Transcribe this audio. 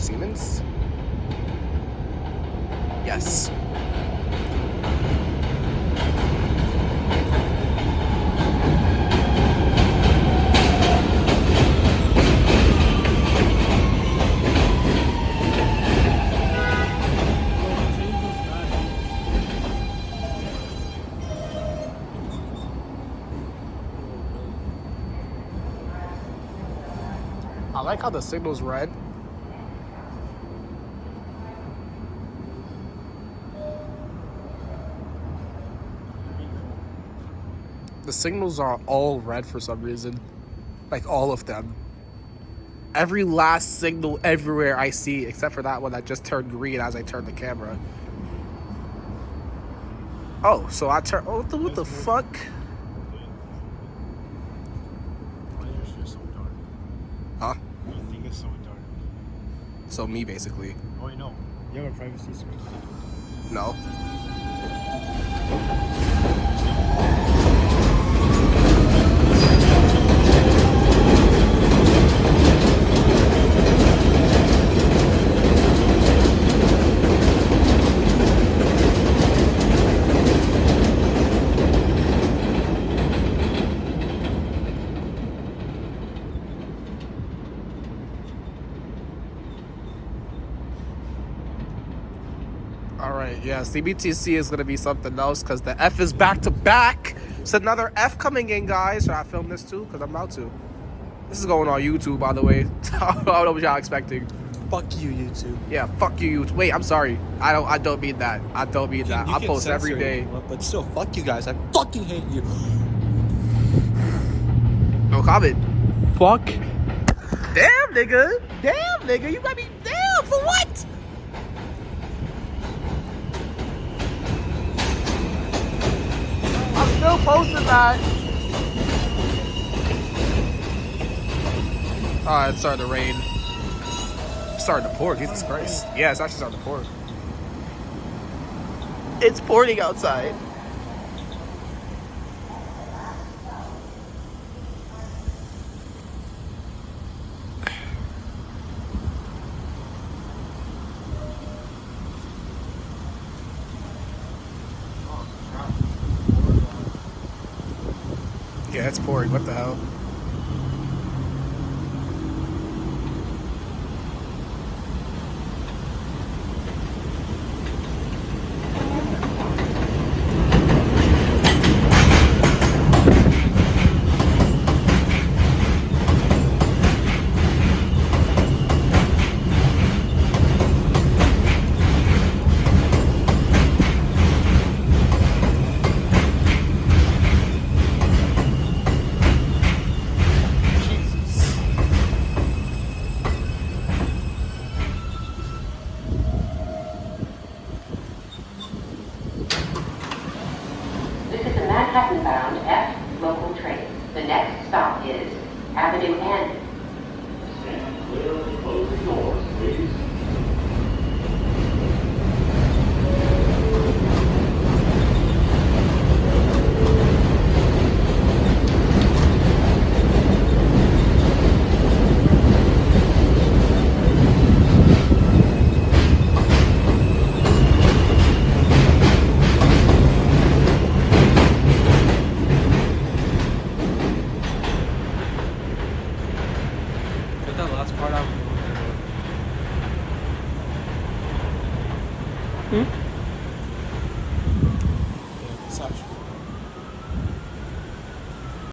Siemens? Yes. I like how the signal's red. The signals are all red for some reason. Like all of them. Every last signal everywhere I see, except for that one that just turned green as I turned the camera. Oh, so I turn. Oh, what the fuck? Why is your shit so dark? Huh? I think it's so dark. So me, basically. Oh, wait, no. You have a privacy screen. No. Alright, yeah, CBTC is going to be something else because the F is back to back. It's another F coming in, guys. Should I film this too? Because I'm about to. This is going on YouTube, by the way. I don't know what y'all expecting. Fuck you, YouTube. Yeah, fuck you, YouTube. Wait, I'm sorry. I don't mean that. I don't mean that. I post every day. But still, fuck you guys. I fucking hate you. No comment. Fuck. Damn, nigga. Damn, nigga. You got me damn for what? I'm still posting that. Oh, it's starting to rain. It's starting to pour, Jesus Christ. Yeah, it's actually starting to pour. It's pouring outside. Yeah, it's pouring. What the hell? Manhattan-bound F local train. The next stop is Avenue N. Stand clear of the closing doors, please. Get that last part out. Hmm?